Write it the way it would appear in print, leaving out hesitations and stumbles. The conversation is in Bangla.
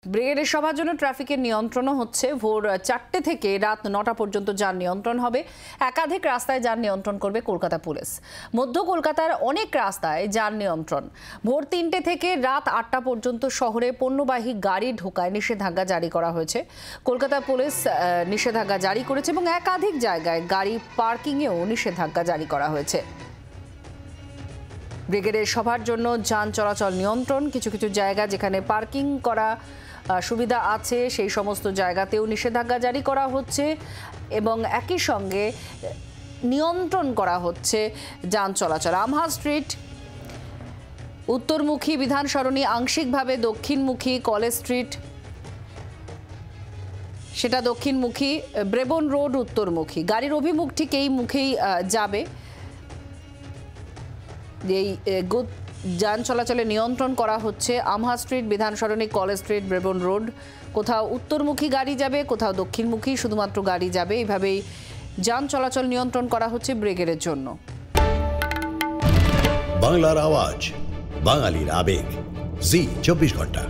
ব্রিগেডের সভার জন্য ট্রাফিকের নিয়ন্ত্রণও হচ্ছে। ভোর 4টে থেকে রাত 9টা পর্যন্ত যান নিয়ন্ত্রণ হবে। একাধিক রাস্তায় যান নিয়ন্ত্রণ করবে কলকাতা পুলিশ। মধ্য কলকাতার অনেক রাস্তায় যান নিয়ন্ত্রণ। ভোর 3টে থেকে রাত 8টা পর্যন্ত শহরে পণ্যবাহী গাড়ি ঢোকায় নিষেধাজ্ঞা জারি করা হয়েছে। কলকাতা পুলিশ নিষেধাজ্ঞা জারি করেছে এবং একাধিক জায়গায় গাড়ি পার্কিংয়েও নিষেধাজ্ঞা জারি করা হয়েছে। ব্রিগেডের সভার জন্য যান চলাচল নিয়ন্ত্রণ। কিছু কিছু জায়গা যেখানে পার্কিং করা সুবিধা আছে সেই সমস্ত জায়গাতেও নিষেধাজ্ঞা জারি করা হচ্ছে এবং একই সঙ্গে নিয়ন্ত্রণ করা হচ্ছে যান চলাচল। আমহা স্ট্রিট উত্তরমুখী, বিধান সরণি আংশিকভাবে দক্ষিণমুখী, কলেজ স্ট্রিট সেটা দক্ষিণমুখী, ব্রেবন রোড উত্তরমুখী। গাড়ির অভিমুখ ঠিক এই মুখেই যাবে। এই যান চলাচলে নিয়ন্ত্রণ করা হচ্ছে আমহা স্ট্রিট, বিধান সরণি, কলেজ স্ট্রিট, ব্রেবন রোড। কোথাও উত্তরমুখী গাড়ি যাবে, কোথাও দক্ষিণমুখী শুধুমাত্র গাড়ি যাবে। এইভাবেই যান চলাচল নিয়ন্ত্রণ করা হচ্ছে ব্রিগেডের জন্য। বাংলার আওয়াজ, বাঙালির আবেগ, জি 24 ঘন্টা।